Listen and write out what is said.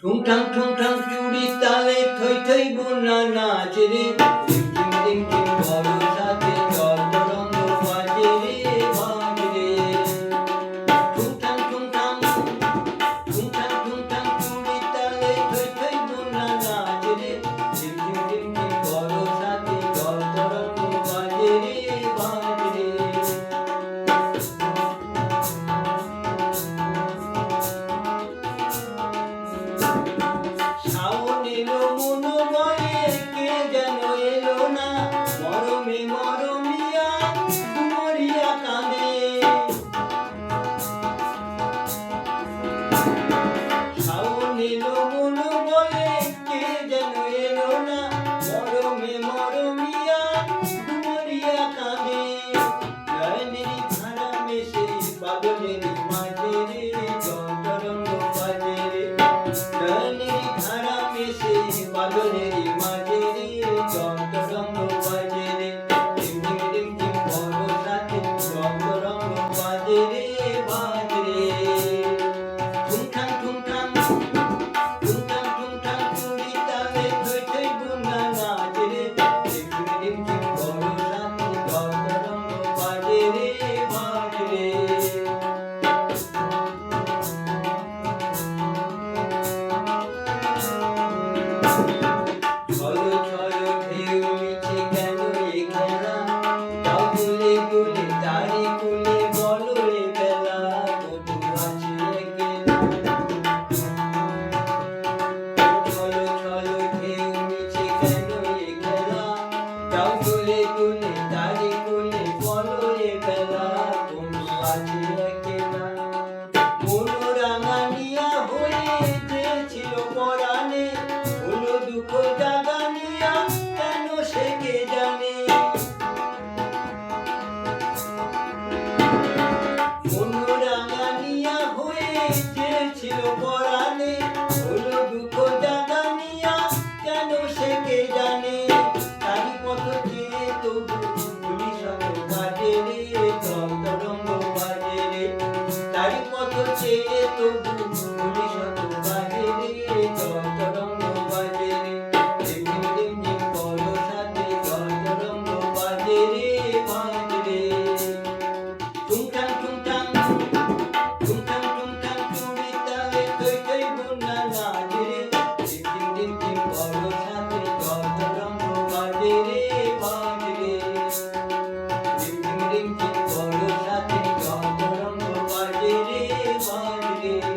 ঠুং ঠাং চুড়ি তালে থই থই বোনা নাচে রে, রিম ঝিম বরসাতে জল তরঙ্গ বাজে রে বাজে রে। ঠুং ঠাং চুড়ি তালে থই থই বোনা নাচে রে, রিম বরসাতে জল তরঙ্গ বাজে রে বাজে রে। শাওন এলো মন বলে কে যেন এলো না, মরমে মরমিয়া মরিয়া কাঁদে। শাওন এলো মন বলে কে যেন এলো না, মরমে মরমিয়া মরিয়া কাঁদে। নয়নেরই ধারা মেশে পাগলেরই মাঝে রে, জল তরঙ্গ বাজে রে। নয়নেরই ধারা মেশে পাগলেরই মাঝে রে, জল তরঙ্গ বাজে রে। রিম ঝিম বরসাতে জল তরঙ্গ বাজে রে বাজে রে। ঠুং ঠাং চুড়ি তালে থই থই বোনা নাচে রে, রিম ঝিম বরসাতে জল তরঙ্গ বাজে রে বাজে রে। ছলো ছলো ঢেউ মিছে কেন এ খেলা, যাও গুলে গুলে তারি কুলে বলো রে বেলা, বধূ আছে একলা। ছলো ছলো ঢেউ মিছে কেন এ খেলা, যাও গুলে গুলে তারি কুলে বলো রে বেলা, বধূ আছে একলা। মনোরাঙানিয়া হয়ে যে ছিল পরাণে, হলো দুঃখ জাগানিয়া কেন সে কে জানে। মনোরাঙানিয়া হয়ে যে ছিল পরাণে, হলো দুঃখ জাগানিয়া কেন সে কে জানে। তারি পথ চেয়ে তবু পুলিশ বাজে রে, জল তরঙ্গ বাজে রে। তারি পথ চেয়ে তবু পুলিশ বাজে রে, জল তরঙ্গ বাজে রে। রিম ঝিম বরসাতে জল তরঙ্গ বাজে রে বাজে রে। ঠুং ঠাং চুড়ি তালে থই থই বোনা নাচে রে, রিম বরসাতে জল তরঙ্গ বাজে রে বাজে রে। রিম বরসাতে জল তরঙ্গ বাজে রে বাজে রে।